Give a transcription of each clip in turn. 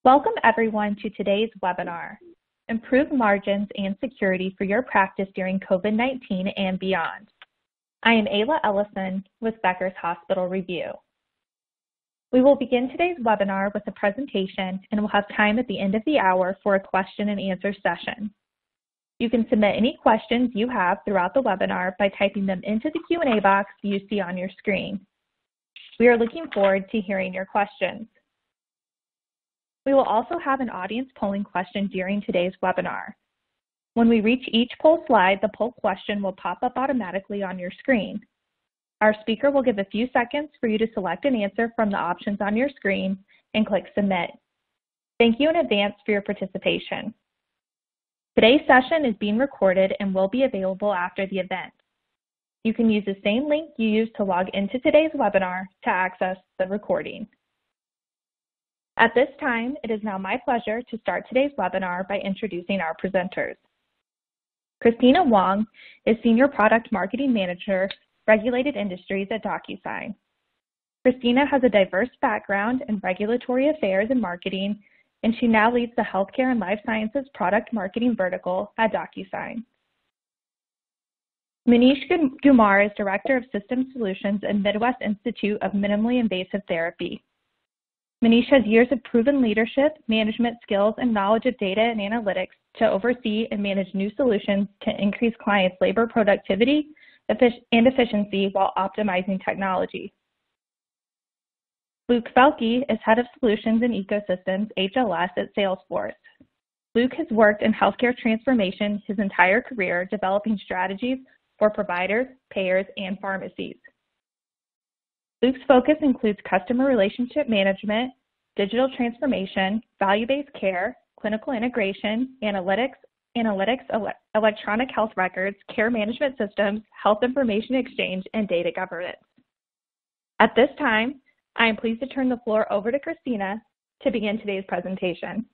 Welcome everyone to today's webinar, Improve Margins and Security for Your Practice During COVID-19 and Beyond. I am Ayla Ellison with Beckers Hospital Review. We will begin today's webinar with a presentation and we'll have time at the end of the hour for a question and answer session. You can submit any questions you have throughout the webinar by typing them into the Q&A box you see on your screen. We are looking forward to hearing your questions. We will also have an audience polling question during today's webinar. When we reach each poll slide, the poll question will pop up automatically on your screen. Our speaker will give a few seconds for you to select an answer from the options on your screen and click Submit. Thank you in advance for your participation. Today's session is being recorded and will be available after the event. You can use the same link you used to log into today's webinar to access the recording. At this time, it is now my pleasure to start today's webinar by introducing our presenters. Christina Wong is Senior Product Marketing Manager, Regulated Industries at DocuSign. Christina has a diverse background in regulatory affairs and marketing, and she now leads the Healthcare and Life Sciences Product Marketing vertical at DocuSign. Manish Goomar is Director of System Solutions at Midwest Institute of Minimally Invasive Therapy. Manish has years of proven leadership, management skills, and knowledge of data and analytics to oversee and manage new solutions to increase clients' labor productivity and efficiency while optimizing technology. Luke Felkey is Head of Solutions and Ecosystems, HLS at Salesforce. Luke has worked in healthcare transformation his entire career, developing strategies for providers, payers, and pharmacies. Luke's focus includes customer relationship management, digital transformation, value-based care, clinical integration, analytics, electronic health records, care management systems, health information exchange, and data governance. At this time, I am pleased to turn the floor over to Christina to begin today's presentation.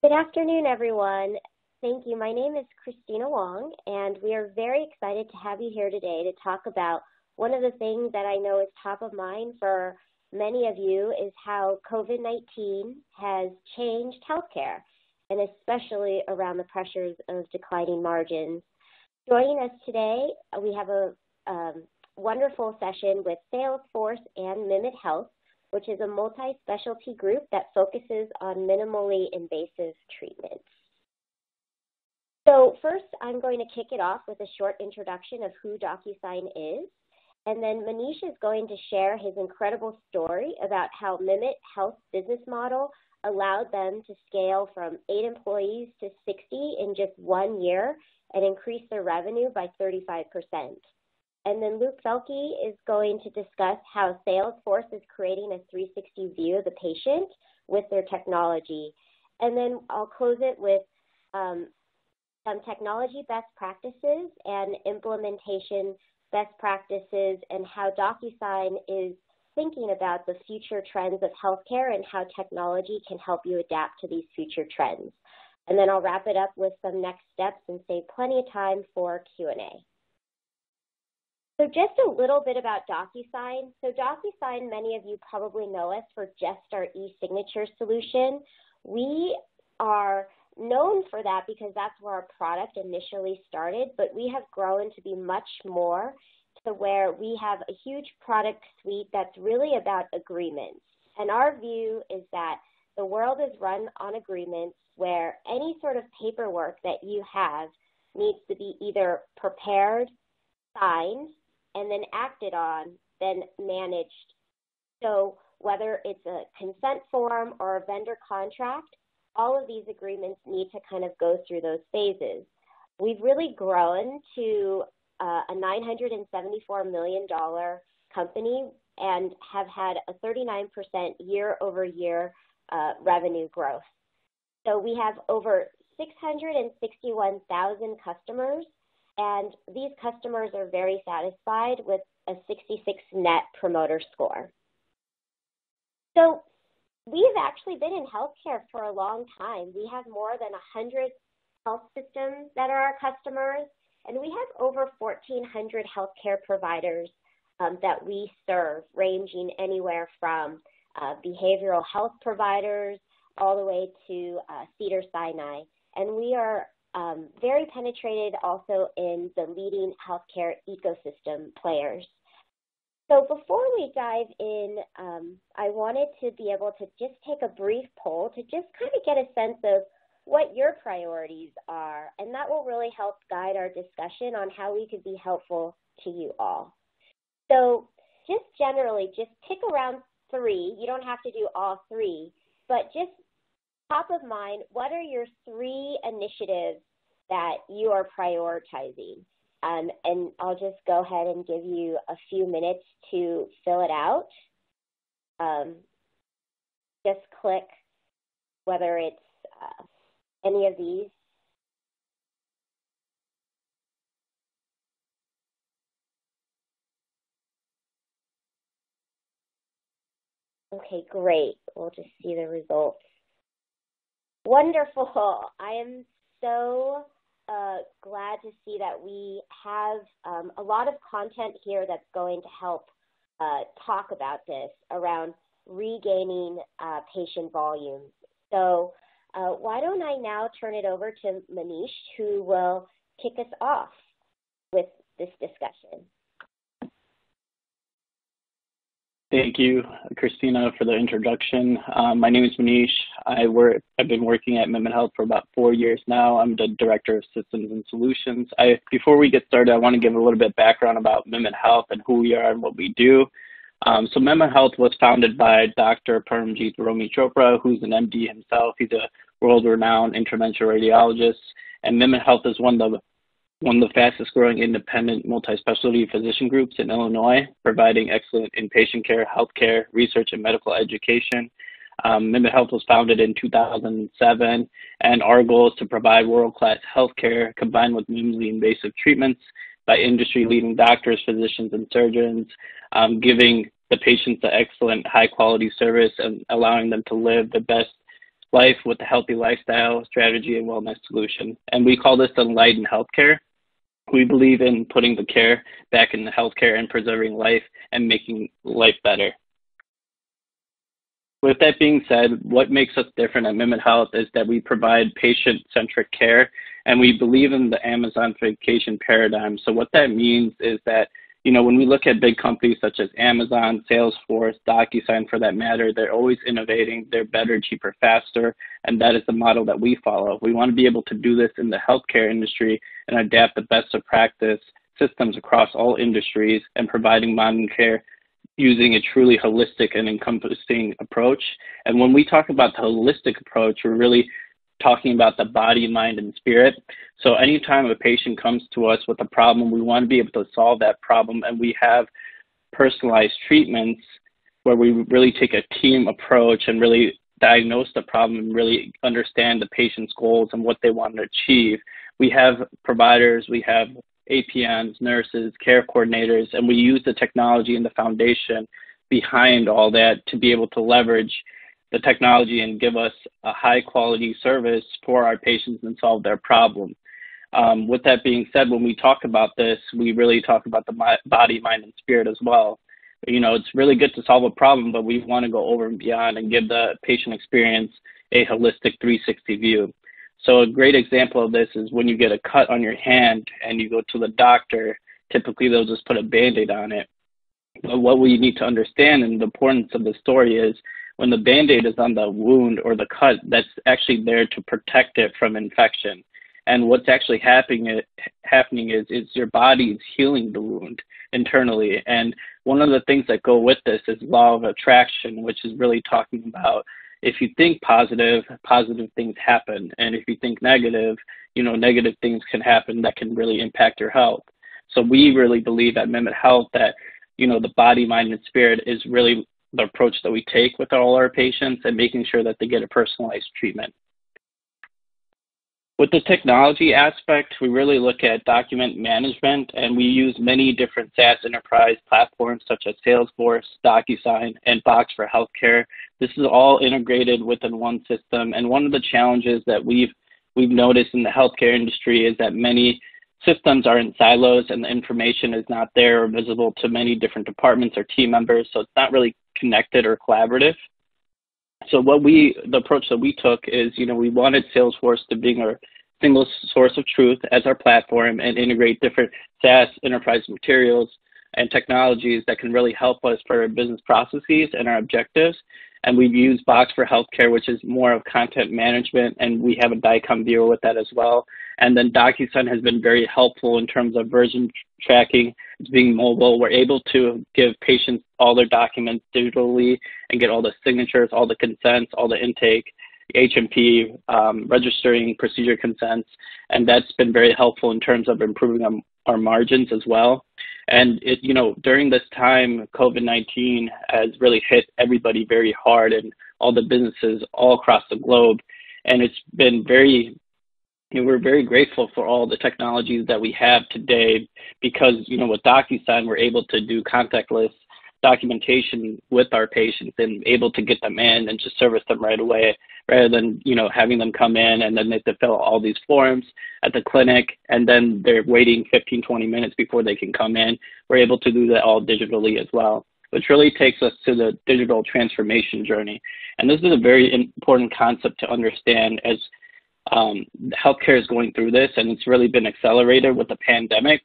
Good afternoon, everyone. Thank you. My name is Christina Wong, and we are very excited to have you here today to talk about one of the things that I know is top of mind for many of you is how COVID-19 has changed healthcare, and especially around the pressures of declining margins. Joining us today, we have a wonderful session with Salesforce and MIMIT Health, which is a multi-specialty group that focuses on minimally invasive treatments. So first, I'm going to kick it off with a short introduction of who DocuSign is, and then Manish is going to share his incredible story about how MIMIT Health's business model allowed them to scale from 8 employees to 60 in just 1 year and increase their revenue by 35%. And then Luke Felkey is going to discuss how Salesforce is creating a 360 view of the patient with their technology. And then I'll close it with some technology best practices and implementation best practices and how DocuSign is thinking about the future trends of healthcare and how technology can help you adapt to these future trends. And then I'll wrap it up with some next steps and save plenty of time for Q&A. So just a little bit about DocuSign. So DocuSign, many of you probably know us for just our e-signature solution. We are known for that because that's where our product initially started, but we have grown to be much more to where we have a huge product suite that's really about agreements. And our view is that the world is run on agreements where any sort of paperwork that you have needs to be either prepared, signed, and then acted on, then managed. So whether it's a consent form or a vendor contract, all of these agreements need to kind of go through those phases. We've really grown to a $974 million company and have had a 39% year-over-year revenue growth. So we have over 661,000 customers, and these customers are very satisfied with a 66 Net Promoter Score. So we have actually been in healthcare for a long time. We have more than 100 health systems that are our customers, and we have over 1,400 healthcare providers that we serve, ranging anywhere from behavioral health providers, all the way to Cedars-Sinai. And we are very penetrated also in the leading healthcare ecosystem players. So before we dive in, I wanted to be able to just take a brief poll to just kind of get a sense of what your priorities are, and that will really help guide our discussion on how we could be helpful to you all. So just generally, just pick around 3. You don't have to do all 3, but just top of mind, what are your 3 initiatives that you are prioritizing? And I'll just go ahead and give you a few minutes to fill it out. Just click whether it's any of these. Okay, great. We'll just see the results. Wonderful. I am so glad to see that we have a lot of content here that's going to help talk about this around regaining patient volumes. So why don't I now turn it over to Manish, who will kick us off with this discussion. Thank you, Christina, for the introduction. My name is Manish. I've been working at MIMIT Health for about 4 years now. I'm the Director of Systems and Solutions. Before we get started, I want to give a little bit of background about MIMIT Health and who we are and what we do. So MIMIT Health was founded by Dr. Paramjit Romi Chopra, who's an MD himself. He's a world-renowned interventional radiologist. And MIMIT Health is one of the fastest growing independent multi-specialty physician groups in Illinois, providing excellent inpatient care, healthcare, research, and medical education. MIMIT Health was founded in 2007, and our goal is to provide world-class healthcare combined with minimally invasive treatments by industry-leading doctors, physicians, and surgeons, giving the patients the excellent high-quality service and allowing them to live the best life with a healthy lifestyle, strategy, and wellness solution. And we call this enlightened healthcare. We believe in putting the care back in the healthcare and preserving life and making life better. With that being said, what makes us different at MIMIT Health is that we provide patient-centric care, and we believe in the Amazonification paradigm. So what that means is that, when we look at big companies such as Amazon, Salesforce, DocuSign for that matter, they're always innovating. They're better, cheaper, faster, and that is the model that we follow. We want to be able to do this in the healthcare industry and adapt the best of practice systems across all industries and providing modern care using a truly holistic and encompassing approach. And when we talk about the holistic approach, we're really talking about the body, mind, and spirit. So anytime a patient comes to us with a problem, we want to be able to solve that problem, and we have personalized treatments where we really take a team approach and really diagnose the problem and really understand the patient's goals and what they want to achieve. We have providers, we have APNs, nurses, care coordinators, and we use the technology and the foundation behind all that to be able to leverage the technology and give us a high quality service for our patients and solve their problem. With that being said, when we talk about this, we really talk about the body, mind, and spirit as well. It's really good to solve a problem, but we want to go over and beyond and give the patient experience a holistic 360 view. So a great example of this is when you get a cut on your hand and you go to the doctor, typically they'll just put a Band-Aid on it. But what we need to understand and the importance of the story is when the Band-Aid is on the wound or the cut, that's actually there to protect it from infection. And what's actually happening is your body is healing the wound internally. And one of the things that go with this is law of attraction, which is really talking about if you think positive, positive things happen. And if you think negative, negative things can happen that can really impact your health. So we really believe at MIMIT Health that, the body, mind, and spirit is really the approach that we take with all our patients and making sure that they get a personalized treatment. With the technology aspect, we really look at document management, and we use many different SaaS enterprise platforms such as Salesforce, DocuSign, and Box for Healthcare. This is all integrated within one system, and one of the challenges that we've noticed in the healthcare industry is that many systems are in silos and the information is not there or visible to many different departments or team members, so it's not really connected or collaborative. So the approach that we took is, we wanted Salesforce to be our single source of truth as our platform and integrate different SaaS enterprise materials and technologies that can really help us for our business processes and our objectives. And we've used Box for Healthcare, which is more of content management, and we have a DICOM viewer with that as well. And then DocuSign has been very helpful in terms of version tracking. It's being mobile. We're able to give patients all their documents digitally and get all the signatures, all the consents, all the intake, HMP, registering procedure consents, and that's been very helpful in terms of improving our margins as well. And during this time, COVID-19 has really hit everybody very hard, and all the businesses all across the globe. And it's been we're very grateful for all the technologies that we have today, because with DocuSign we're able to do contactless documentation with our patients and able to get them in and just service them right away, rather than having them come in and then they have to fill out all these forms at the clinic and then they're waiting 15-20 minutes before they can come in. We're able to do that all digitally as well, which really takes us to the digital transformation journey. And this is a very important concept to understand as healthcare is going through this, and it's really been accelerated with the pandemic.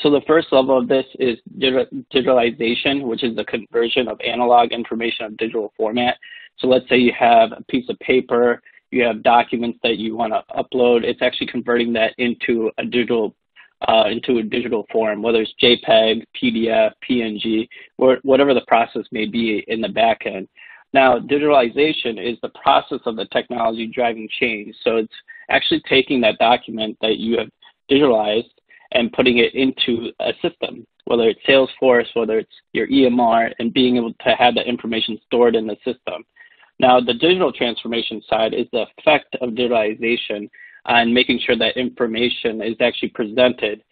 So the first level of this is digitalization, which is the conversion of analog information of digital format. So let's say you have a piece of paper, you have documents that you want to upload. It's actually converting that into a digital form, whether it's JPEG, PDF, PNG, or whatever the process may be in the back end. Now, digitalization is the process of the technology driving change. So it's actually taking that document that you have digitalized and putting it into a system, whether it's Salesforce, whether it's your EMR, and being able to have that information stored in the system. Now, the digital transformation side is the effect of digitalization on making sure that information is actually presented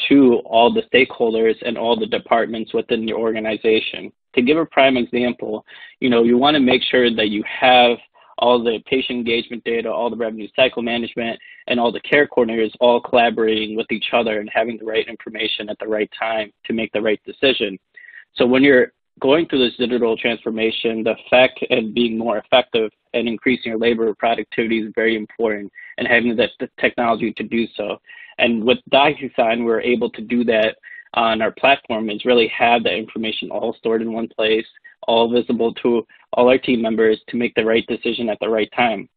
to all the stakeholders and all the departments within your organization. To give a prime example, you want to make sure that you have all the patient engagement data, all the revenue cycle management, and all the care coordinators all collaborating with each other and having the right information at the right time to make the right decision. So when you're going through this digital transformation, the effect and being more effective and increasing your labor productivity is very important, and having the technology to do so. And with DocuSign, we're able to do that on our platform, is really have the information all stored in one place, all visible to all our team members to make the right decision at the right time.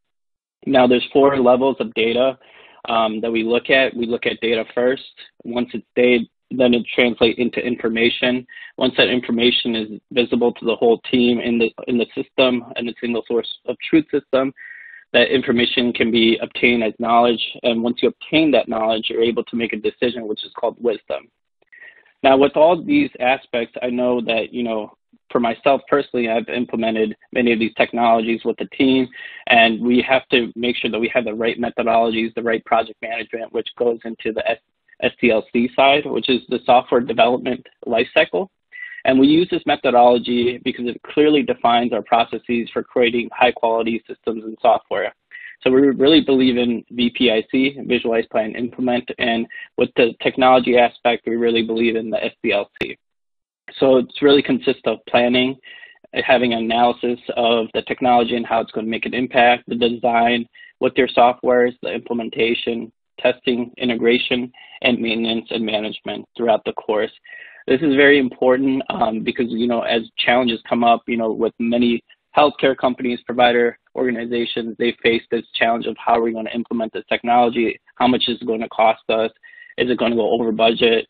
Now, there's 4 levels of data that we look at. We look at data first. Once it's data, then it translates into information. Once that information is visible to the whole team in the system, and a single source of truth system, that information can be obtained as knowledge. And once you obtain that knowledge, you're able to make a decision, which is called wisdom. Now, with all these aspects, I know that, for myself personally, I've implemented many of these technologies with the team, and we have to make sure that we have the right methodologies, the right project management, which goes into the SDLC side, which is the software development lifecycle. And we use this methodology because it clearly defines our processes for creating high-quality systems and software. So we really believe in VPIC, Visualize, Plan, Implement, and with the technology aspect, we really believe in the SDLC. So it really consists of planning, having an analysis of the technology and how it's going to make an impact, the design with your softwares, the implementation, testing, integration, and maintenance and management throughout the course. This is very important because, as challenges come up, with many healthcare companies, provider organizations, they face this challenge of how are we going to implement this technology, how much is it going to cost us, is it going to go over budget?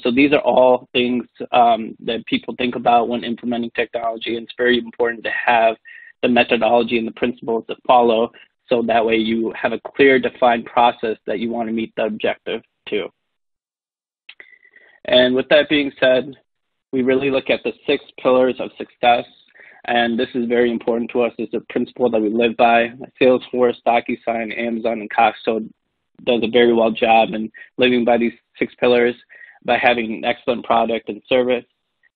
So these are all things that people think about when implementing technology, and it's very important to have the methodology and the principles to follow, so that way you have a clear, defined process that you want to meet the objective to. And with that being said, we really look at the 6 pillars of success, and this is very important to us. It's a principle that we live by. Salesforce, DocuSign, Amazon, and Coxo does a very well job in living by these 6 pillars by having an excellent product and service,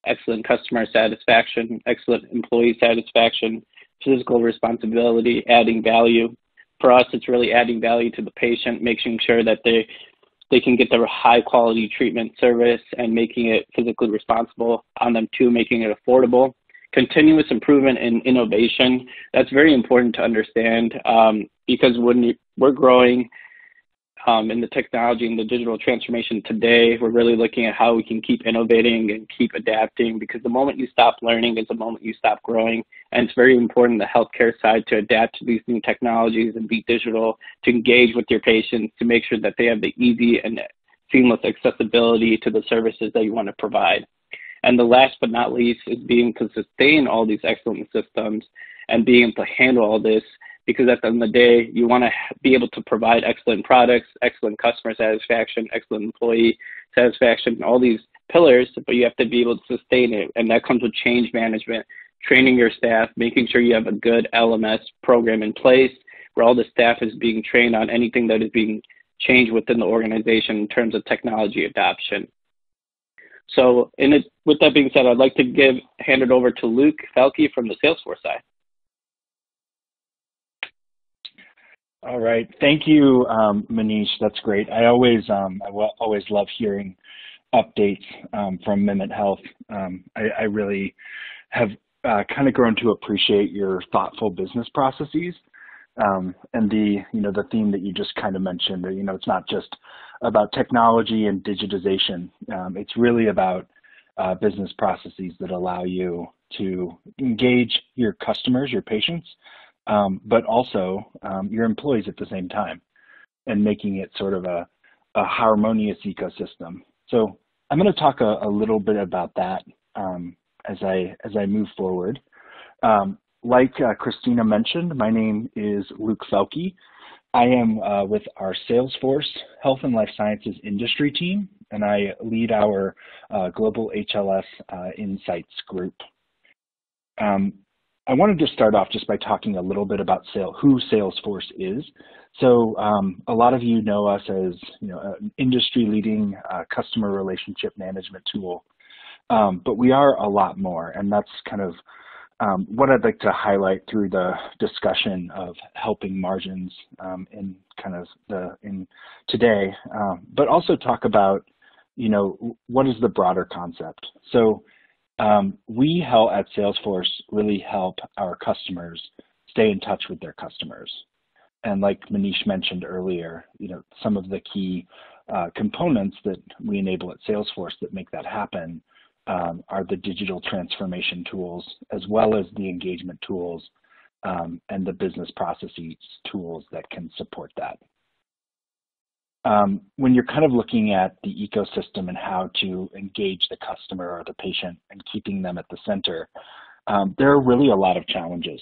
excellent customer satisfaction, excellent employee satisfaction, physical responsibility, adding value. For us, it's really adding value to the patient, making sure that they can get their high quality treatment service and making it physically responsible on them too, making it affordable, continuous improvement and innovation. That's very important to understand because when we're growing in the technology and the digital transformation today, we're really looking at how we can keep innovating and keep adapting, because the moment you stop learning is the moment you stop growing. And it's very important, the healthcare side, to adapt to these new technologies and be digital, to engage with your patients, to make sure that they have the easy and seamless accessibility to the services that you want to provide. And the last but not least is being to sustain all these excellent systems and being able to handle all this, because at the end of the day, you want to be able to provide excellent products, excellent customer satisfaction, excellent employee satisfaction, all these pillars, but you have to be able to sustain it. And that comes with change management, training your staff, making sure you have a good LMS program in place where all the staff is being trained on anything that is being changed within the organization in terms of technology adoption. So with that being said, I'd like to hand it over to Luke Felkey from the Salesforce side. All right, thank you, Manish. That's great. I always love hearing updates from MIMIT Health. I really have kind of grown to appreciate your thoughtful business processes, and the theme that you just kind of mentioned. It's not just about technology and digitization. It's really about business processes that allow you to engage your customers, your patients, but also your employees at the same time, and making it sort of a harmonious ecosystem. So I'm going to talk a little bit about that as I move forward. Like Christina mentioned, my name is Luke Felkey. I am with our Salesforce Health and Life Sciences industry team, and I lead our Global HLS Insights group. I wanted to start off just by talking a little bit about who Salesforce is. So a lot of you know us as an industry-leading customer relationship management tool, but we are a lot more, and that's kind of what I'd like to highlight through the discussion of helping margins in today, but also talk about what is the broader concept. So we at Salesforce really help our customers stay in touch with their customers. And like Manish mentioned earlier, some of the key components that we enable at Salesforce that make that happen are the digital transformation tools, as well as the engagement tools and the business processes tools that can support that. When you're kind of looking at the ecosystem and how to engage the customer or the patient and keeping them at the center, there are really a lot of challenges.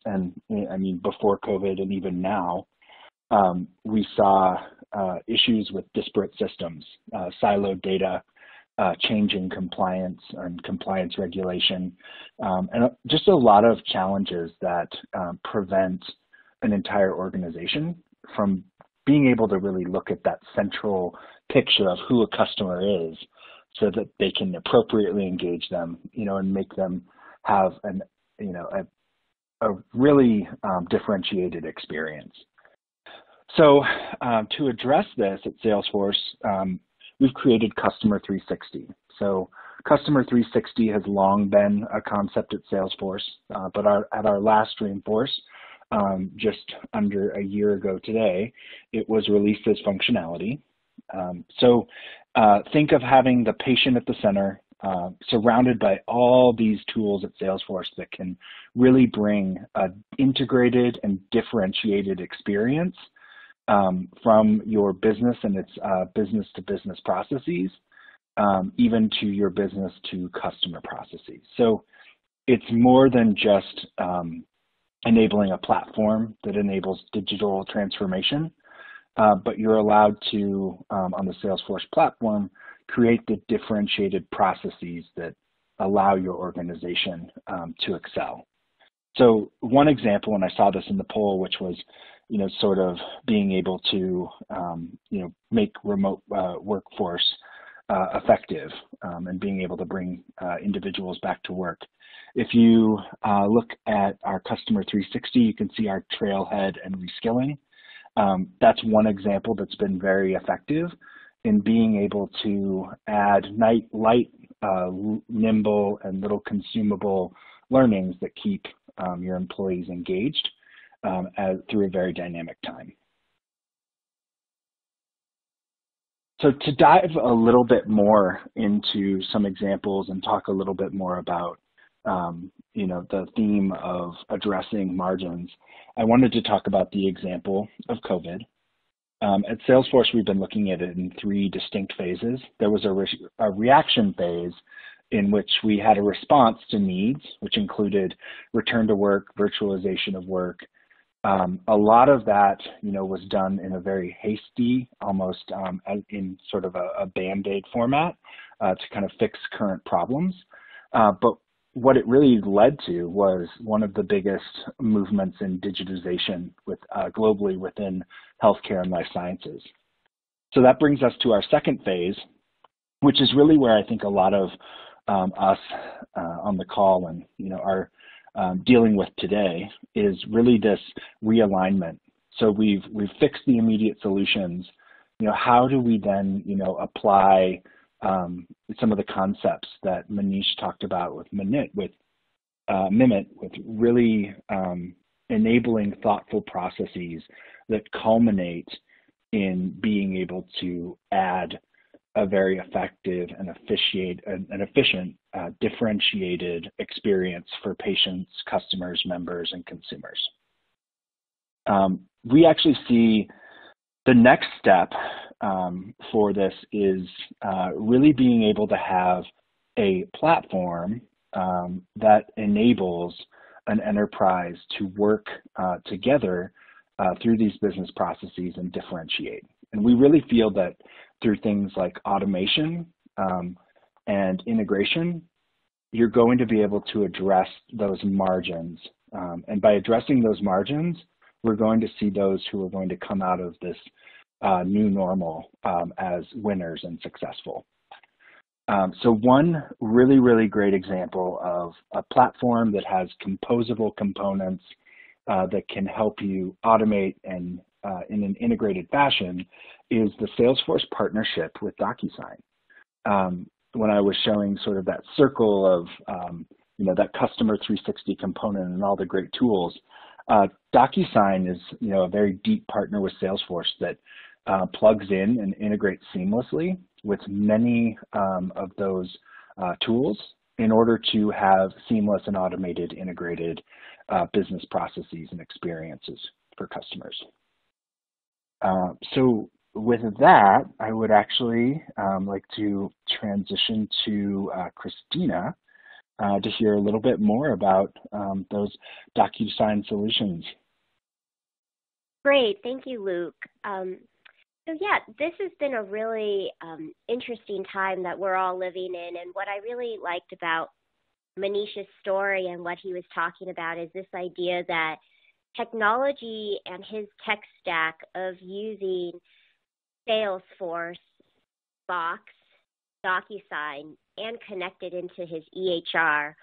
And I mean, before COVID and even now, we saw issues with disparate systems, siloed data, changing compliance and compliance regulation, and just a lot of challenges that prevent an entire organization from being able to really look at that central picture of who a customer is, so that they can appropriately engage them, and make them have a really differentiated experience. So to address this at Salesforce, we've created Customer 360. So Customer 360 has long been a concept at Salesforce, but at our last Dreamforce, just under a year ago today, it was released as functionality. So think of having the patient at the center, surrounded by all these tools at Salesforce that can really bring an integrated and differentiated experience from your business and its business-to-business processes, even to your business-to-customer processes. So it's more than just enabling a platform that enables digital transformation, but you're allowed to, on the Salesforce platform, create the differentiated processes that allow your organization to excel. So one example, and I saw this in the poll, which was, sort of being able to, make remote workforce effective and being able to bring individuals back to work. If you look at our Customer 360, you can see our trailhead and reskilling. That's one example that's been very effective in being able to add light, nimble, and little consumable learnings that keep your employees engaged through a very dynamic time. So to dive a little bit more into some examples and talk a little bit more about the theme of addressing margins, I wanted to talk about the example of COVID. At Salesforce, we've been looking at it in 3 distinct phases. There was a reaction phase in which we had a response to needs, which included return to work, virtualization of work. A lot of that, was done in a very hasty, almost in sort of a Band-Aid format to kind of fix current problems. But what it really led to was one of the biggest movements in digitization globally within healthcare and life sciences. So that brings us to our second phase, which is really where I think a lot of us on the call and are dealing with today, is really this realignment. So we've fixed the immediate solutions. How do we then apply some of the concepts that Manish talked about with MIMIT, with really enabling thoughtful processes that culminate in being able to add a very effective and efficient, differentiated experience for patients, customers, members, and consumers. We actually see the next step for this is really being able to have a platform that enables an enterprise to work together through these business processes and differentiate. And we really feel that through things like automation and integration, you're going to be able to address those margins. And by addressing those margins, we're going to see those who are going to come out of this new normal as winners and successful. So one really, really great example of a platform that has composable components that can help you automate and in an integrated fashion is the Salesforce partnership with DocuSign. When I was showing sort of that circle of, that customer 360 component and all the great tools, DocuSign is, a very deep partner with Salesforce that plugs in and integrates seamlessly with many of those tools in order to have seamless and automated integrated business processes and experiences for customers. So with that, I would actually like to transition to Christina to hear a little bit more about those DocuSign solutions. Great, thank you, Luke. So yeah, this has been a really interesting time that we're all living in, and what I really liked about Manish's story and what he was talking about is this idea that technology and his tech stack of using Salesforce, Box, DocuSign, and connected into his EHR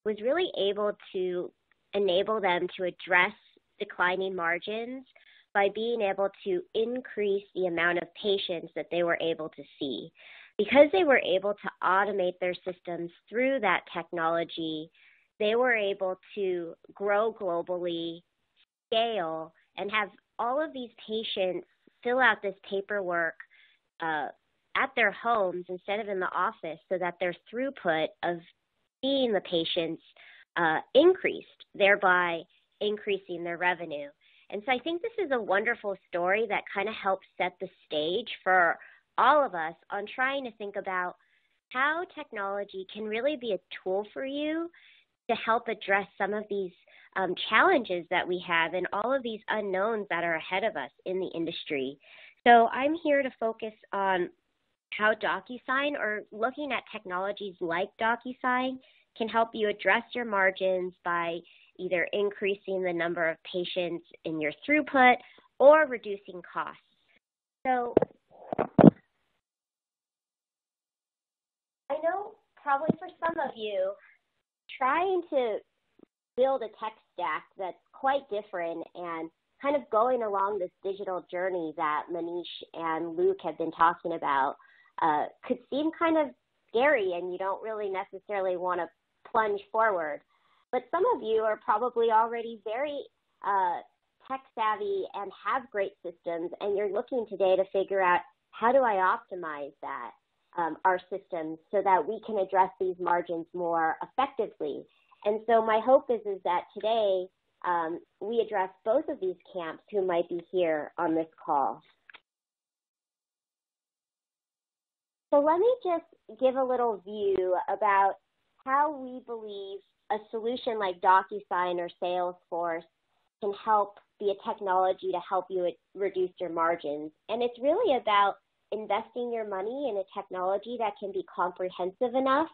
was really able to enable them to address declining margins by being able to increase the amount of patients that they were able to see. Because they were able to automate their systems through that technology, they were able to grow globally, scale, and have all of these patients fill out this paperwork at their homes instead of in the office, so that their throughput of seeing the patients increased, thereby increasing their revenue. And so I think this is a wonderful story that kind of helps set the stage for all of us on trying to think about how technology can really be a tool for you to help address some of these challenges that we have and all of these unknowns that are ahead of us in the industry. So I'm here to focus on how DocuSign, or looking at technologies like DocuSign, can help you address your margins by either increasing the number of patients in your throughput or reducing costs. So I know probably for some of you, trying to build a tech stack that's quite different and kind of going along this digital journey that Manish and Luke have been talking about could seem kind of scary, and you don't really necessarily want to plunge forward. But some of you are probably already very tech savvy and have great systems, and you're looking today to figure out, how do I optimize that, our systems, so that we can address these margins more effectively. And so my hope is that today we address both of these camps who might be here on this call. So let me just give a little view about how we believe a solution like DocuSign or Salesforce can help be a technology to help you reduce your margins. And it's really about investing your money in a technology that can be comprehensive enough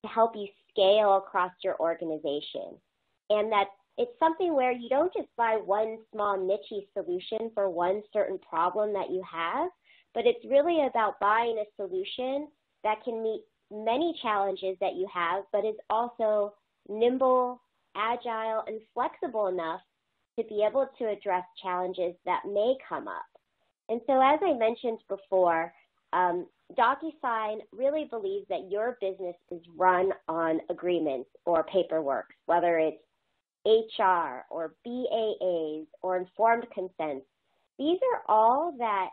to help you scale across your organization. And that it's something where you don't just buy one small niche solution for one certain problem that you have, but it's really about buying a solution that can meet many challenges that you have, but is also nimble, agile, and flexible enough to be able to address challenges that may come up. And so as I mentioned before, DocuSign really believes that your business is run on agreements or paperwork, whether it's HR or BAAs or informed consents. These are all that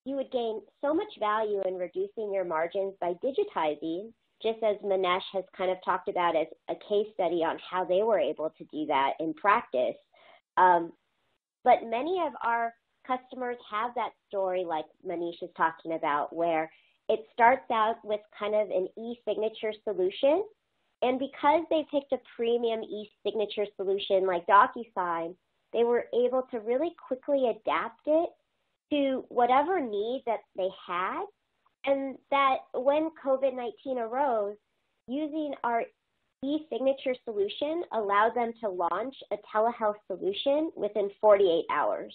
you would gain so much value in reducing your margins by digitizing, just as Manish has kind of talked about as a case study on how they were able to do that in practice. But many of our customers have that story like Manish is talking about, where it starts out with kind of an e-signature solution. And because they picked a premium e-signature solution like DocuSign, they were able to really quickly adapt it to whatever need that they had. And that when COVID-19 arose, using our e-signature solution allowed them to launch a telehealth solution within 48 hours.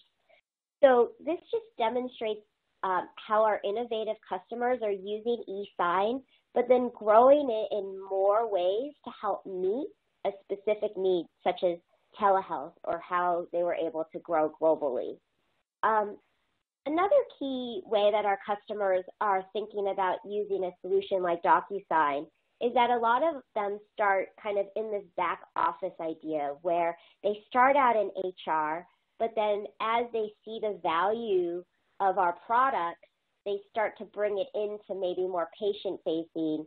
So this just demonstrates how our innovative customers are using e-sign, but then growing it in more ways to help meet a specific need, such as telehealth, or how they were able to grow globally. Another key way that our customers are thinking about using a solution like DocuSign is that a lot of them start kind of in this back office idea where they start out in HR, but then as they see the value of our products, they start to bring it into maybe more patient-facing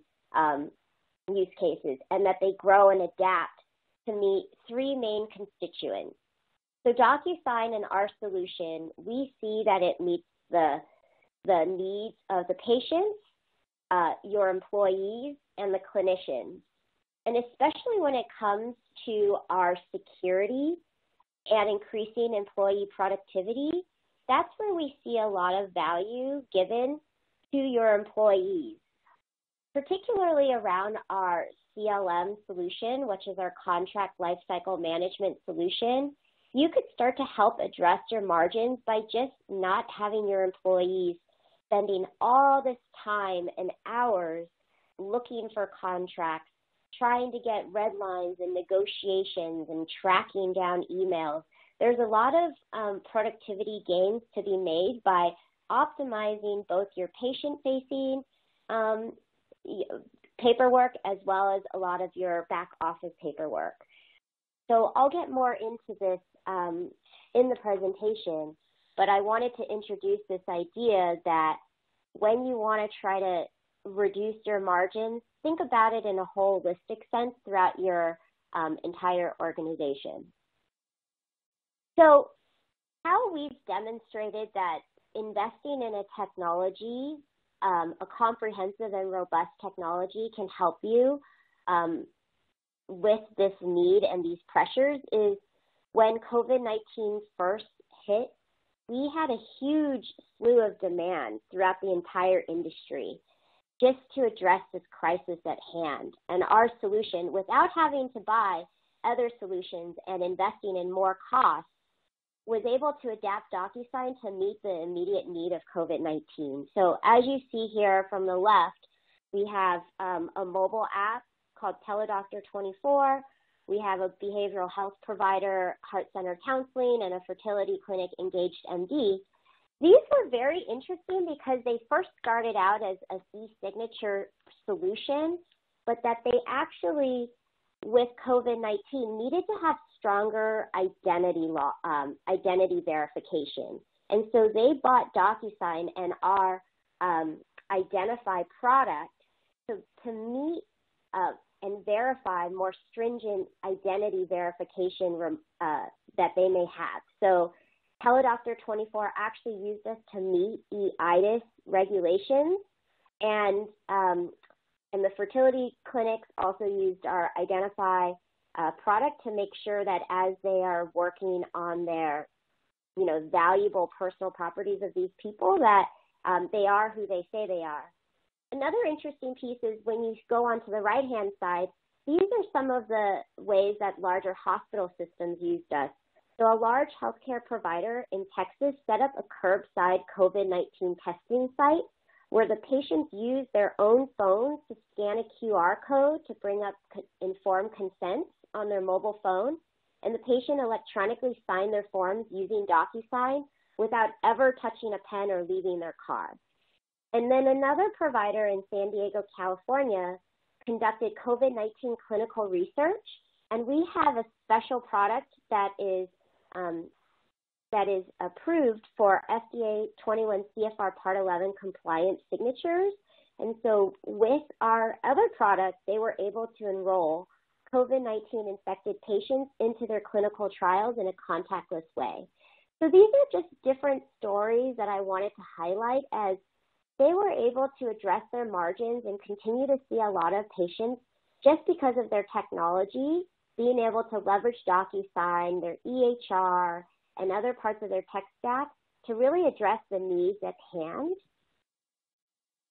use cases, and that they grow and adapt to meet three main constituents. So DocuSign in our solution, we see that it meets the needs of the patients, your employees, and the clinicians. And especially when it comes to our security and increasing employee productivity, that's where we see a lot of value given to your employees, particularly around our CLM solution, which is our contract lifecycle management solution. You could start to help address your margins by just not having your employees spending all this time and hours looking for contracts, trying to get red lines and negotiations and tracking down emails. There's a lot of productivity gains to be made by optimizing both your patient-facing paperwork as well as a lot of your back office paperwork. So I'll get more into this in the presentation, but I wanted to introduce this idea that when you want to try to reduce your margins, think about it in a holistic sense throughout your entire organization. So how we've demonstrated that investing in a technology, a comprehensive and robust technology, can help you with this need and these pressures is when COVID-19 first hit, we had a huge slew of demand throughout the entire industry just to address this crisis at hand. And our solution, without having to buy other solutions and investing in more costs, was able to adapt DocuSign to meet the immediate need of COVID-19. So as you see here from the left, we have a mobile app called Teledoctor 24. We have a behavioral health provider, Heart Center Counseling, and a fertility clinic, Engaged MD. These were very interesting because they first started out as a e-signature solution, but that they actually with COVID-19 needed to have stronger identity verification. And so they bought DocuSign and our Identify product to meet and verify more stringent identity verification that they may have. So Teledoctor 24 actually used us to meet the EIDAS regulations, and the fertility clinics also used our Identify product to make sure that as they are working on their, valuable personal properties of these people, that they are who they say they are. Another interesting piece is when you go onto the right-hand side, these are some of the ways that larger hospital systems used us. So a large healthcare provider in Texas set up a curbside COVID-19 testing site where the patients use their own phones to scan a QR code to bring up informed consent on their mobile phone, and the patient electronically signed their forms using DocuSign without ever touching a pen or leaving their car. And then another provider in San Diego, California, conducted COVID-19 clinical research, and we have a special product that is approved for FDA 21 CFR Part 11 compliance signatures. And so with our other product, they were able to enroll COVID-19 infected patients into their clinical trials in a contactless way. So these are just different stories that I wanted to highlight as they were able to address their margins and continue to see a lot of patients just because of their technology, being able to leverage DocuSign, their EHR, and other parts of their tech stack to really address the needs at hand.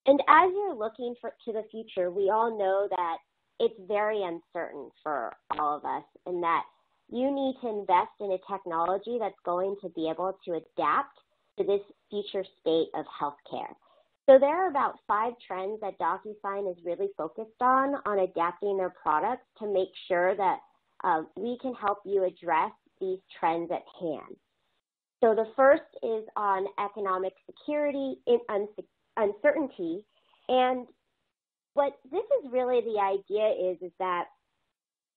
And as you're looking to the future, we all know that it's very uncertain for all of us, and that you need to invest in a technology that's going to be able to adapt to this future state of healthcare. So there are about 5 trends that DocuSign is really focused on adapting their products to make sure that we can help you address these trends at hand. So the first is on economic security, uncertainty, and what this is really the idea is that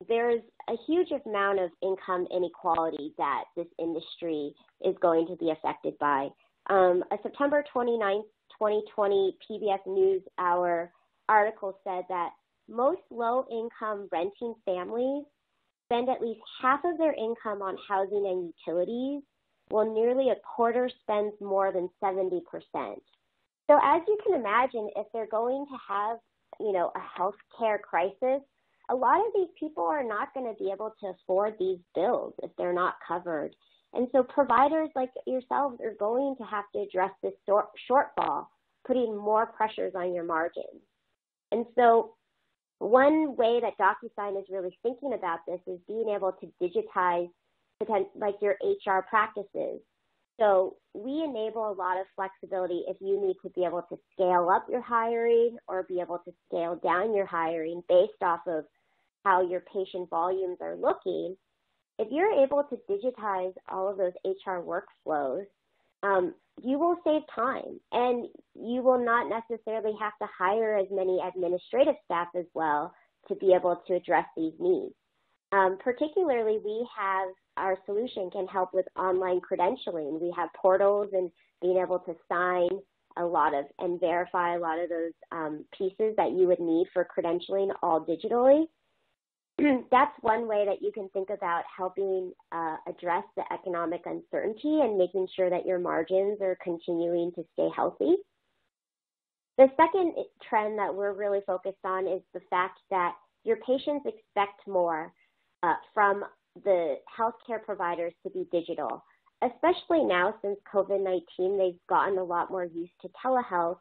there's a huge amount of income inequality that this industry is going to be affected by. A September 29th, 2020 PBS NewsHour article said that most low-income renting families spend at least half of their income on housing and utilities, while nearly a quarter spends more than 70%. So as you can imagine, if they're going to have, a healthcare crisis, a lot of these people are not going to be able to afford these bills if they're not covered. And so providers like yourselves are going to have to address this shortfall, putting more pressures on your margins. And so one way that DocuSign is really thinking about this is being able to digitize like your HR practices. So we enable a lot of flexibility if you need to be able to scale up your hiring or be able to scale down your hiring based off of how your patient volumes are looking. If you're able to digitize all of those HR workflows, you will save time, and you will not necessarily have to hire as many administrative staff as well to be able to address these needs. Particularly, we have our solution can help with online credentialing. We have portals and being able to sign and verify a lot of those pieces that you would need for credentialing all digitally. That's one way that you can think about helping address the economic uncertainty and making sure that your margins are continuing to stay healthy. The second trend that we're really focused on is the fact that your patients expect more from the healthcare providers to be digital, especially now since COVID-19, they've gotten a lot more used to telehealth.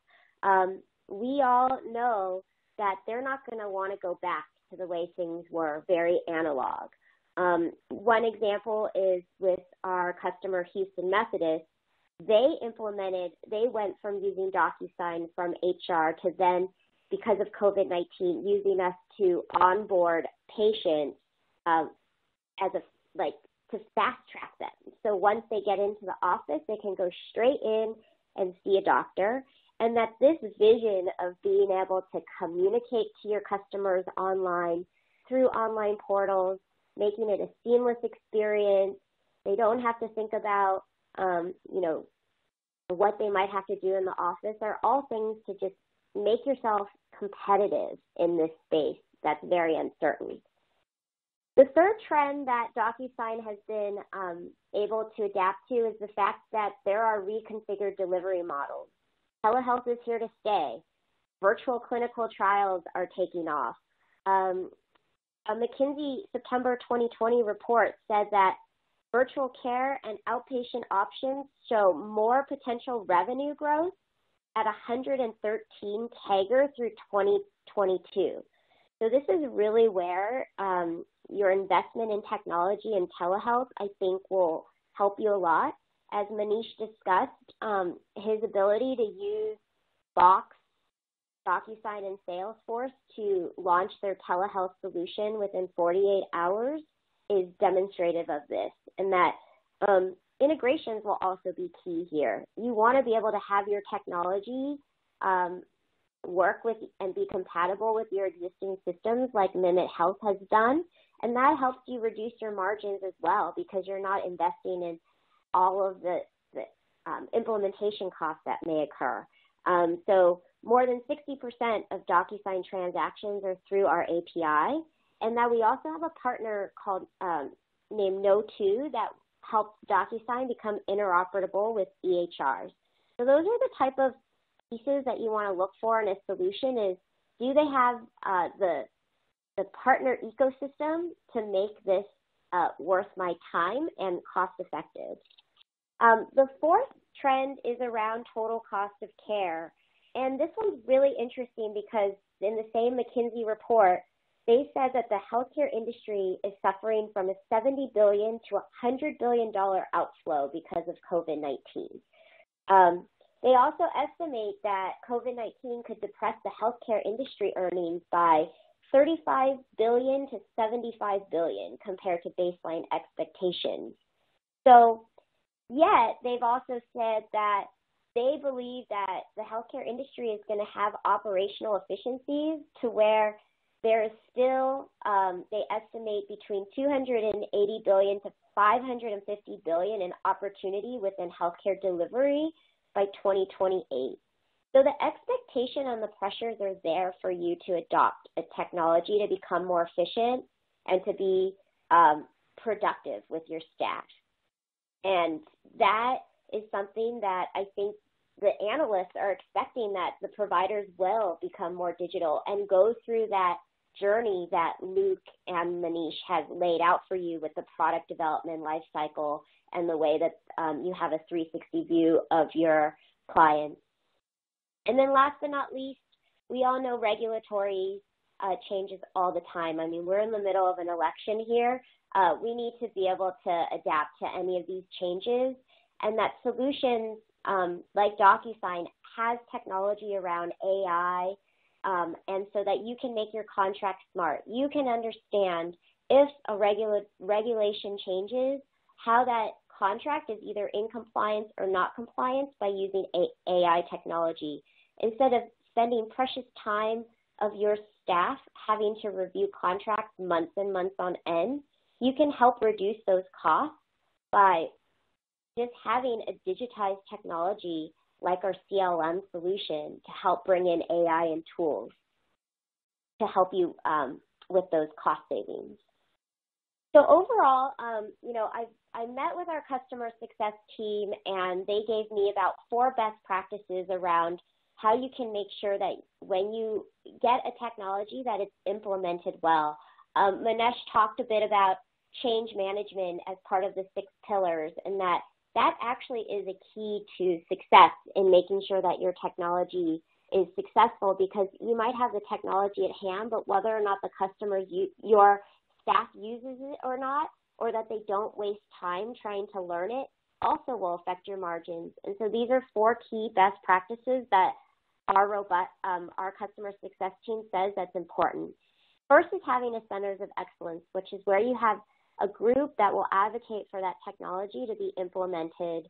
We all know that they're not going to want to go back to the way things were, very analog. One example is with our customer, Houston Methodist. They went from using DocuSign from HR to then, because of COVID-19, using us to onboard patients to fast track them. So once they get into the office, they can go straight in and see a doctor. And that this vision of being able to communicate to your customers online, through online portals, making it a seamless experience. They don't have to think about, what they might have to do in the office, are all things to just make yourself competitive in this space that's very uncertain. The third trend that DocuSign has been able to adapt to is the fact that there are reconfigured delivery models. Telehealth is here to stay. Virtual clinical trials are taking off. A McKinsey September 2020 report said that virtual care and outpatient options show more potential revenue growth at 113 CAGR through 2022. So this is really where your investment in technology and telehealth, I think, will help you a lot. As Manish discussed, his ability to use Box, DocuSign, and Salesforce to launch their telehealth solution within 48 hours is demonstrative of this, and that integrations will also be key here. You want to be able to have your technology work with and be compatible with your existing systems like MIMIT Health has done, and that helps you reduce your margins as well because you're not investing in all of the implementation costs that may occur. So more than 60% of DocuSign transactions are through our API, and that we also have a partner called named No2 that helps DocuSign become interoperable with EHRs. So those are the type of pieces that you want to look for in a solution is, do they have the partner ecosystem to make this worth my time and cost effective? The fourth trend is around total cost of care. And this one's really interesting because in the same McKinsey report, they said that the healthcare industry is suffering from a $70 billion to $100 billion outflow because of COVID-19. They also estimate that COVID-19 could depress the healthcare industry earnings by $35 billion to $75 billion compared to baseline expectations. So, yet they've also said that they believe that the healthcare industry is going to have operational efficiencies to where there is still, they estimate between $280 billion to $550 billion in opportunity within healthcare delivery by 2028. So the expectation and the pressures are there for you to adopt a technology to become more efficient and to be productive with your staff. And that is something that I think the analysts are expecting, that the providers will become more digital and go through that journey that Luke and Manish has laid out for you with the product development lifecycle and the way that you have a 360 view of your clients. And then last but not least, we all know regulatory changes all the time. I mean, we're in the middle of an election here. We need to be able to adapt to any of these changes, and that solutions like DocuSign has technology around AI, and so that you can make your contract smart. You can understand if a regulation changes, how that contract is either in compliance or not compliance by using AI technology. Instead of spending precious time of your staff having to review contracts months and months on end, you can help reduce those costs by just having a digitized technology like our CLM solution to help bring in AI and tools to help you with those cost savings. So overall, I met with our customer success team, and they gave me about 4 best practices around how you can make sure that when you get a technology that it's implemented well. Manish talked a bit about change management as part of the 6 pillars, and that actually is a key to success in making sure that your technology is successful, because you might have the technology at hand, but whether or not the customer, your staff uses it or not, or that they don't waste time trying to learn it, also will affect your margins. And so these are 4 key best practices that our customer success team says that's important. First is having a centers of excellence, which is where you have a group that will advocate for that technology to be implemented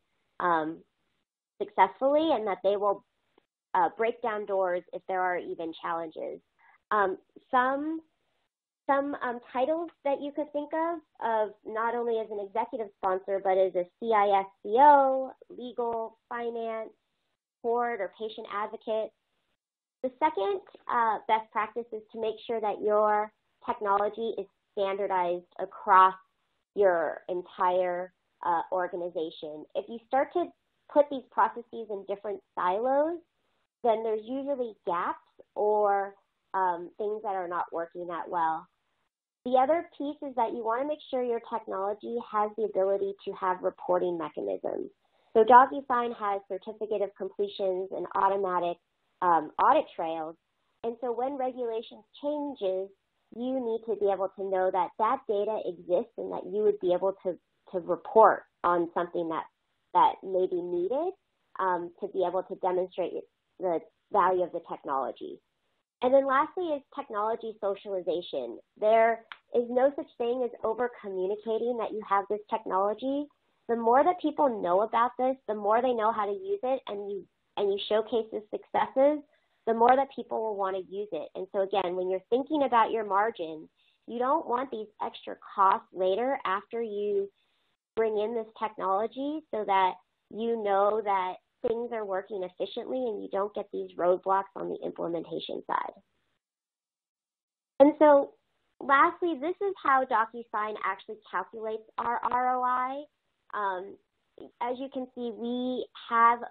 successfully, and that they will break down doors if there are even challenges. Some Some titles that you could think of not only as an executive sponsor, but as a CISCO, legal, finance, board, or patient advocate. The second best practice is to make sure that your technology is standardized across your entire organization. If you start to put these processes in different silos, then there's usually gaps or things that are not working that well. The other piece is that you want to make sure your technology has the ability to have reporting mechanisms. So DocuSign has certificate of completions and automatic audit trails. And so when regulations changes, you need to be able to know that that data exists and that you would be able to report on something that may be needed to be able to demonstrate the value of the technology. And then lastly is technology socialization. There is no such thing as over-communicating that you have this technology. The more that people know about this, the more they know how to use it, and you showcase the successes, the more that people will want to use it. And so again, when you're thinking about your margins, you don't want these extra costs later after you bring in this technology, so that you know that things are working efficiently and you don't get these roadblocks on the implementation side. And so lastly, this is how DocuSign actually calculates our ROI. As you can see, we have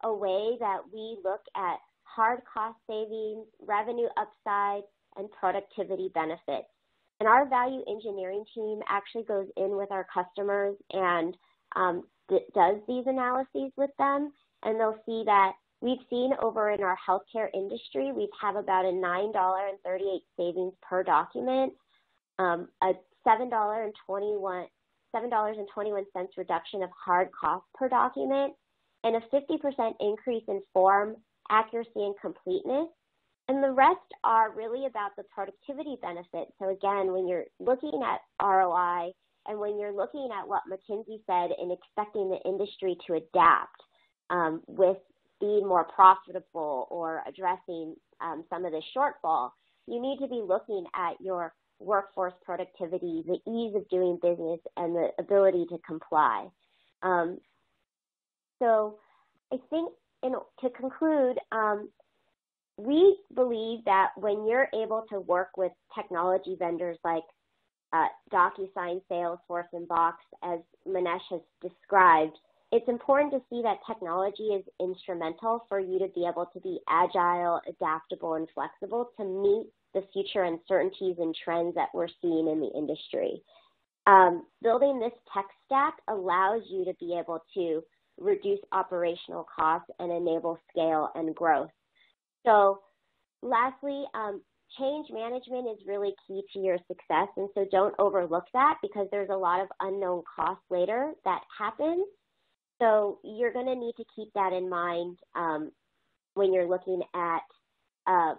a way that we look at hard cost savings, revenue upside, and productivity benefits. And our value engineering team actually goes in with our customers and does these analyses with them, and they'll see that we've seen over in our healthcare industry, we have about a $9.38 savings per document, a $7.21 reduction of hard cost per document, and a 50% increase in form accuracy and completeness. And the rest are really about the productivity benefits. So again, when you're looking at ROI and when you're looking at what McKinsey said and expecting the industry to adapt with being more profitable or addressing some of the shortfall, you need to be looking at your workforce productivity, the ease of doing business, and the ability to comply. So I think to conclude, we believe that when you're able to work with technology vendors like DocuSign, Salesforce, and Box, as Manish has described, it's important to see that technology is instrumental for you to be able to be agile, adaptable, and flexible to meet the future uncertainties and trends that we're seeing in the industry. Building this tech stack allows you to be able to reduce operational costs and enable scale and growth. So lastly, change management is really key to your success, and so don't overlook that because there's a lot of unknown costs later that happen. So you're going to need to keep that in mind when you're looking at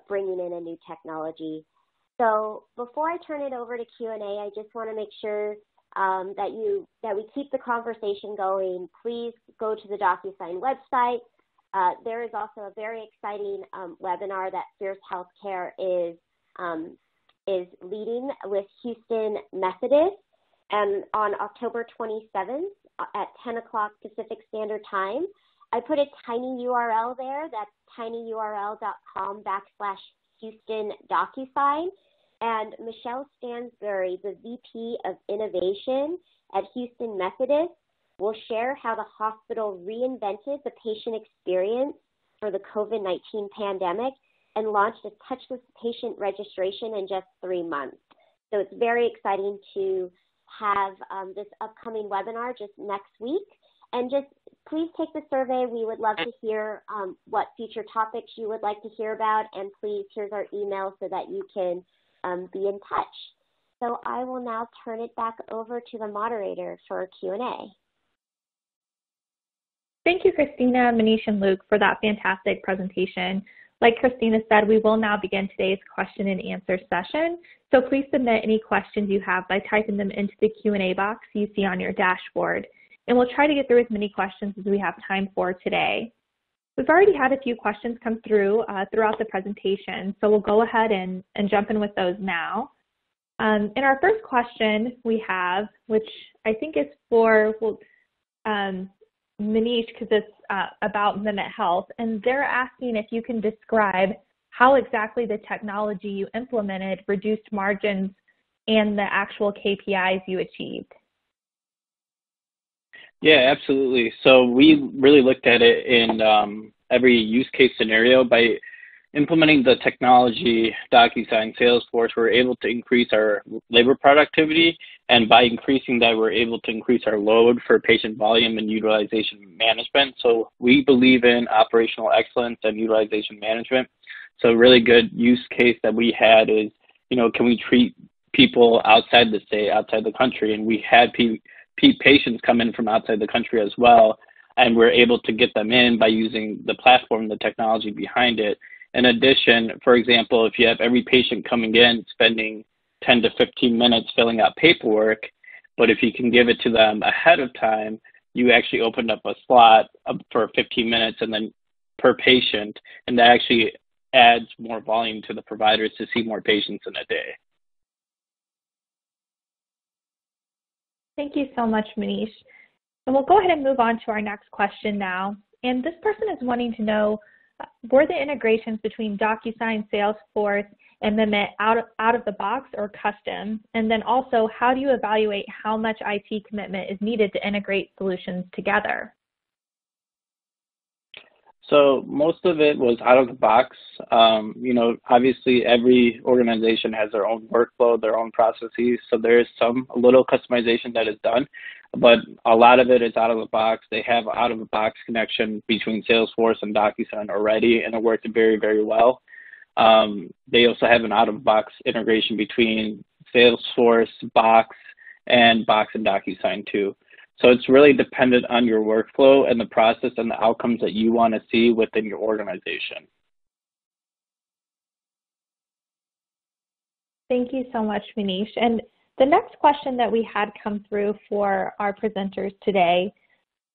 bringing in a new technology. So before I turn it over to Q&A, I just want to make sure that we keep the conversation going. Please go to the DocuSign website. There is also a very exciting webinar that Fierce Healthcare is leading with Houston Methodist, and on October 27th at 10 o'clock Pacific Standard Time. I put a tiny URL there. That's tinyurl.com/Houston DocuSign. And Michelle Stansbury, the VP of Innovation at Houston Methodist, will share how the hospital reinvented the patient experience for the COVID-19 pandemic and launched a touchless patient registration in just 3 months. So it's very exciting to have this upcoming webinar just next week. And just please take the survey. We would love to hear what future topics you would like to hear about. And please, here's our email so that you can be in touch. So I will now turn it back over to the moderator for Q&A. Thank you, Christina, Manish, and Luke, for that fantastic presentation. Like Christina said, we will now begin today's question and answer session. So please submit any questions you have by typing them into the Q&A box you see on your dashboard. And we'll try to get through as many questions as we have time for today. We've already had a few questions come through throughout the presentation, so we'll go ahead and jump in with those now. And our first question we have, which I think is for Manish, because it's about MIMIT Health, and they're asking if you can describe how exactly the technology you implemented reduced margins and the actual KPIs you achieved. Yeah, absolutely. So we really looked at it in every use case scenario. By implementing the technology, DocuSign, Salesforce, we're able to increase our labor productivity, and by increasing that, we're able to increase our load for patient volume and utilization management. So we believe in operational excellence and utilization management. So a really good use case that we had is, can we treat people outside the state, outside the country? And we had patients come in from outside the country as well, and we're able to get them in by using the platform, the technology behind it. In addition, for example, if you have every patient coming in spending 10 to 15 minutes filling out paperwork, but if you can give it to them ahead of time, you actually opened up a slot for 15 minutes and then per patient, and that actually adds more volume to the providers to see more patients in a day. Thank you so much, Manish. And we'll go ahead and move on to our next question now. And this person is wanting to know, were the integrations between DocuSign, Salesforce, and MIMIT out of the box or custom? And then also, how do you evaluate how much IT commitment is needed to integrate solutions together? So most of it was out of the box. Obviously every organization has their own workflow, their own processes. So there is a little customization that is done, but a lot of it is out of the box. They have out of the box connection between Salesforce and DocuSign already, and it worked very, very well. They also have an out of box integration between Salesforce, Box, and DocuSign too. So it's really dependent on your workflow and the process and the outcomes that you want to see within your organization. Thank you so much, Manish. And the next question that we had come through for our presenters today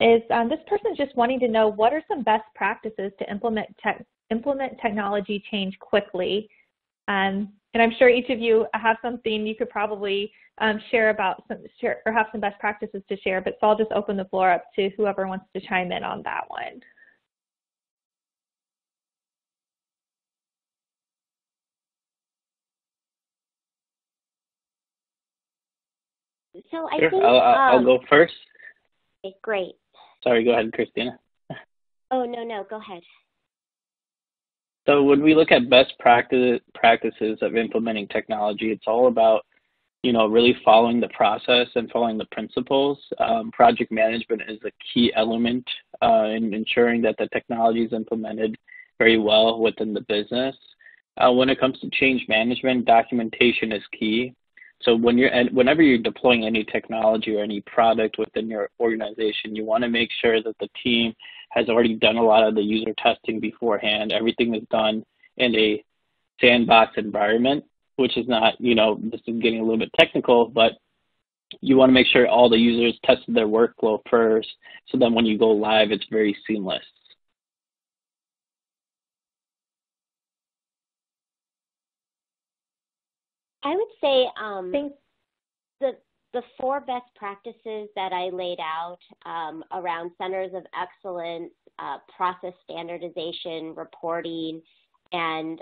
is this person is just wanting to know, what are some best practices to implement technology change quickly? And I'm sure each of you have something you could probably share or have some best practices to share, but so I'll just open the floor up to whoever wants to chime in on that one. So I Sure. think I'll go first. Okay, great. Sorry, go ahead, Christina. Oh, no, go ahead. So when we look at best practices of implementing technology, it's all about, really following the process and following the principles. Project management is a key element in ensuring that the technology is implemented very well within the business. When it comes to change management, documentation is key. So whenever you're deploying any technology or any product within your organization, you want to make sure that the team has already done a lot of the user testing beforehand. Everything is done in a sandbox environment, which is not, this is getting a little bit technical, but you want to make sure all the users tested their workflow first, so then when you go live, it's very seamless. I would say the four best practices that I laid out around centers of excellence, process standardization, reporting, and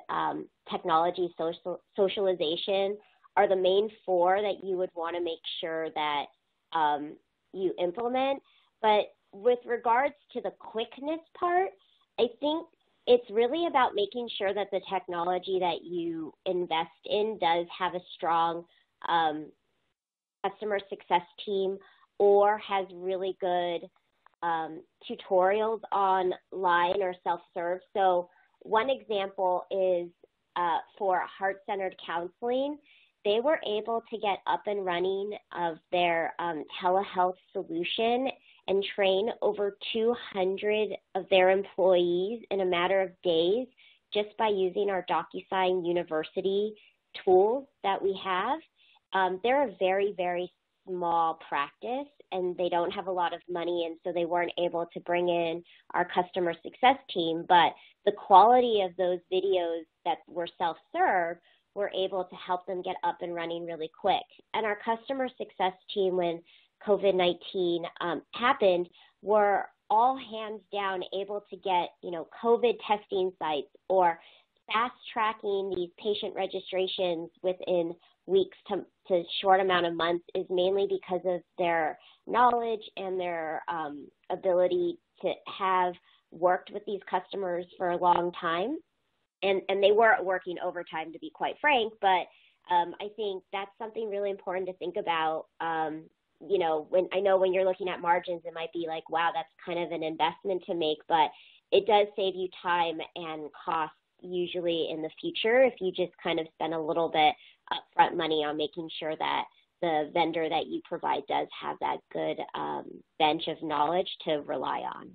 technology socialization are the main four that you would want to make sure that you implement. But with regards to the quickness part, I think it's really about making sure that the technology that you invest in does have a strong customer success team or has really good tutorials online or self-serve. So one example is for heart-centered counseling. They were able to get up and running of their telehealth solution and train over 200 of their employees in a matter of days just by using our DocuSign University tools that we have. They're a very, very small practice, and they don't have a lot of money, and so they weren't able to bring in our customer success team. But the quality of those videos that were self-serve were able to help them get up and running really quick. And our customer success team, when COVID-19 happened, were all hands down able to get, COVID testing sites or fast tracking these patient registrations within weeks to short amount of months is mainly because of their knowledge and their ability to have worked with these customers for a long time. And they were working overtime, to be quite frank, but I think that's something really important to think about. When you're looking at margins, it might be like, wow, that's kind of an investment to make, but it does save you time and cost usually in the future if you just kind of spend a little bit upfront money on making sure that the vendor that you provide does have that good bench of knowledge to rely on.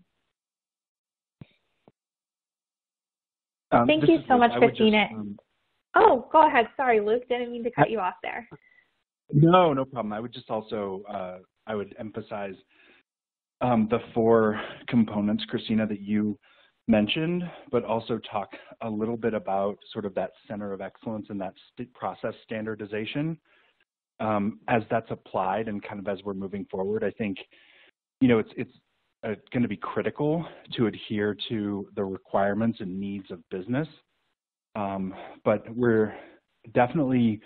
Thank you so much, Christina. Oh, go ahead. Sorry, Luke. Didn't mean to cut you off there. No problem. I would just also, I would emphasize the 4 components, Christina, that you mentioned, but also talk a little bit about sort of that center of excellence and that process standardization as that's applied and kind of as we're moving forward. I think, it's going to be critical to adhere to the requirements and needs of business, but we're definitely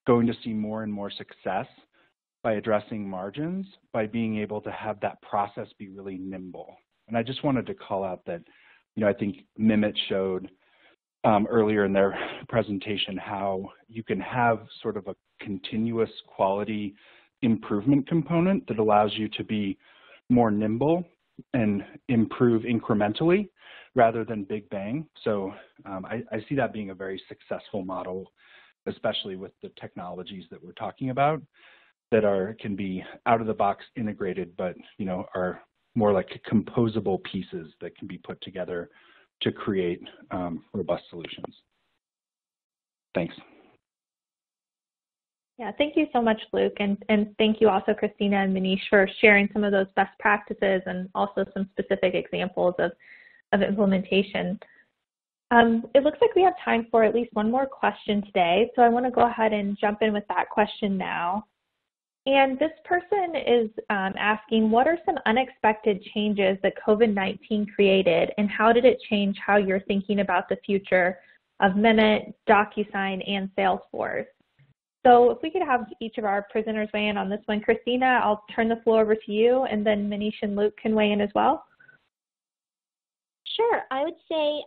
going to see more and more success by addressing margins, by being able to have that process be really nimble. And I just wanted to call out that, I think MIMIT showed earlier in their presentation how you can have sort of a continuous quality improvement component that allows you to be more nimble and improve incrementally rather than big bang. So I see that being a very successful model, especially with the technologies that we're talking about that can be out of the box integrated, but are more like composable pieces that can be put together to create robust solutions. Thanks. Yeah, thank you so much, Luke, and thank you also, Christina and Manish, for sharing some of those best practices and also some specific examples of implementation. It looks like we have time for at least one more question today, so I want to go ahead and jump in with that question now. And this person is asking, what are some unexpected changes that COVID-19 created, and how did it change how you're thinking about the future of MIMIT, DocuSign, and Salesforce? So if we could have each of our presenters weigh in on this one. Christina, I'll turn the floor over to you, and then Manish and Luke can weigh in as well. Sure. I would say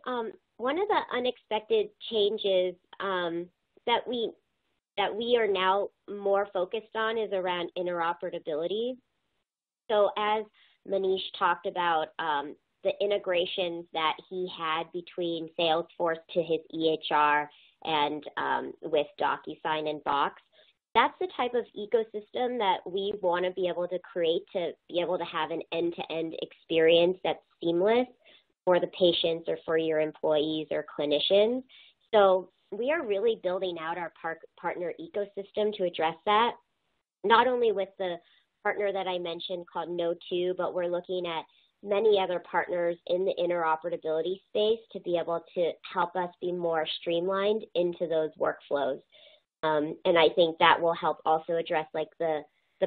one of the unexpected changes that we are now more focused on is around interoperability. So as Manish talked about the integrations that he had between Salesforce to his EHR and with DocuSign and Box, that's the type of ecosystem that we want to be able to create to be able to have an end-to-end experience that's seamless for the patients or for your employees or clinicians. So we are really building out our partner ecosystem to address that, not only with the partner that I mentioned called No2, but we're looking at many other partners in the interoperability space to be able to help us be more streamlined into those workflows. And I think that will help also address like the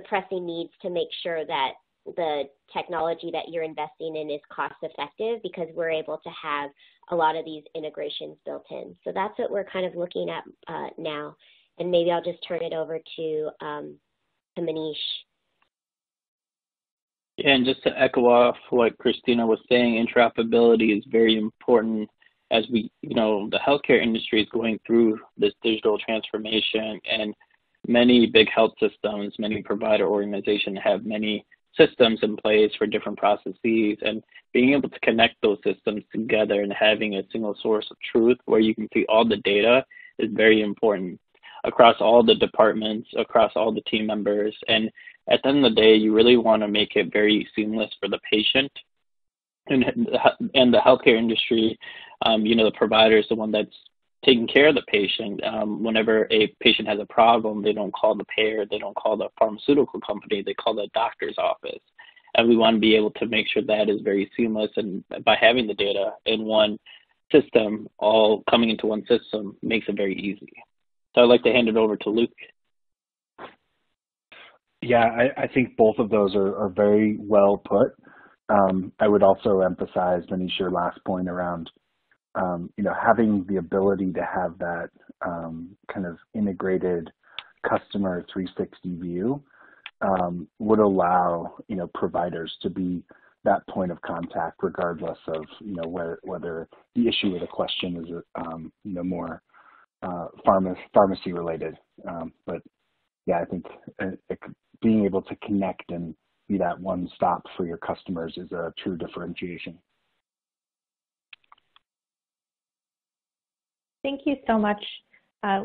pressing needs to make sure that the technology that you're investing in is cost effective, because we're able to have a lot of these integrations built in. So that's what we're kind of looking at now. And maybe I'll just turn it over to Manish. Yeah, and just to echo off what Christina was saying, interoperability is very important as we, the healthcare industry is going through this digital transformation, and many big health systems, many provider organizations have many systems in place for different processes, and being able to connect those systems together and having a single source of truth where you can see all the data is very important across all the departments, across all the team members. And at the end of the day, you really want to make it very seamless for the patient. And the healthcare industry, the provider is the one that's taking care of the patient. Whenever a patient has a problem, they don't call the payer, they don't call the pharmaceutical company, they call the doctor's office. And we want to be able to make sure that is very seamless. And by having the data in one system, all coming into one system, makes it very easy. So I'd like to hand it over to Luke. Yeah, I think both of those are very well put. I would also emphasize, Manish, your last point around, having the ability to have that kind of integrated customer 360 view would allow, providers to be that point of contact, regardless of, whether the issue or the question is, more pharmacy related. But yeah, I think being able to connect and be that one stop for your customers is a true differentiation. Thank you so much,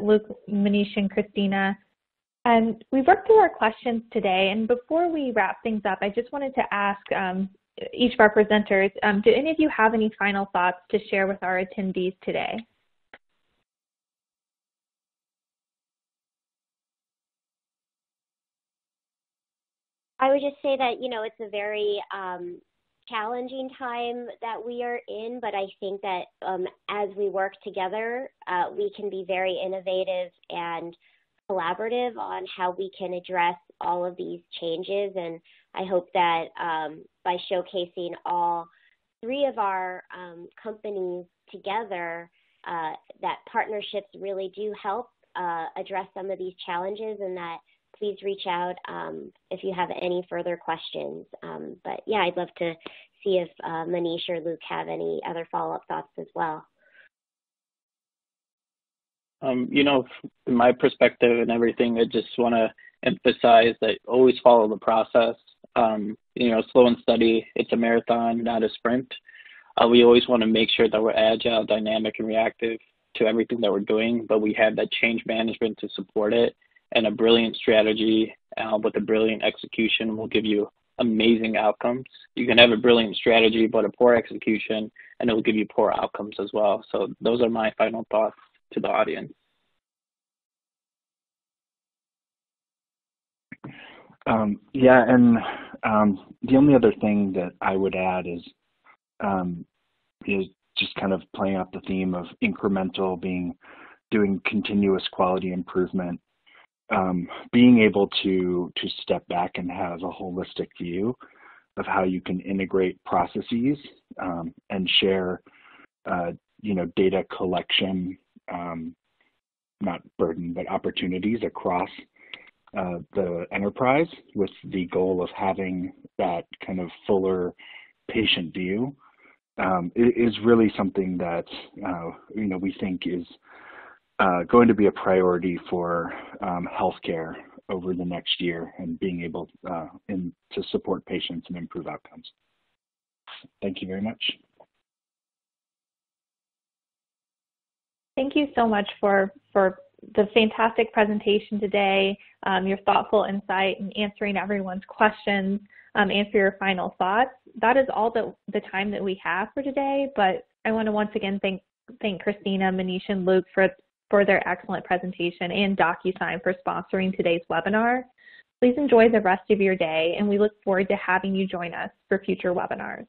Luke, Manish, and Christina. And we've worked through our questions today, and before we wrap things up, I just wanted to ask each of our presenters, do any of you have any final thoughts to share with our attendees today? I would just say that, it's a very challenging time that we are in, but I think that as we work together, we can be very innovative and collaborative on how we can address all of these changes. And I hope that by showcasing all three of our companies together, that partnerships really do help address some of these challenges, and that please reach out if you have any further questions. But yeah, I'd love to see if Manish or Luke have any other follow-up thoughts as well. In my perspective and everything, I just want to emphasize that always follow the process. Slow and steady. It's a marathon, not a sprint. We always want to make sure that we're agile, dynamic, and reactive to everything that we're doing, but we have that change management to support it. And a brilliant strategy with a brilliant execution will give you amazing outcomes. You can have a brilliant strategy, but a poor execution, and it will give you poor outcomes as well. So those are my final thoughts to the audience. The only other thing that I would add is just kind of playing out the theme of incremental, doing continuous quality improvement. Being able to step back and have a holistic view of how you can integrate processes and share, data collection, not burden, but opportunities across the enterprise with the goal of having that kind of fuller patient view is really something that, we think is going to be a priority for healthcare over the next year, and being able to support patients and improve outcomes. Thank you very much. Thank you so much for the fantastic presentation today, your thoughtful insight and answering everyone's questions, and for your final thoughts. That is all the time that we have for today, but I want to once again thank Christina, Manish, and Luke for their excellent presentation, and DocuSign for sponsoring today's webinar. Please enjoy the rest of your day, and we look forward to having you join us for future webinars.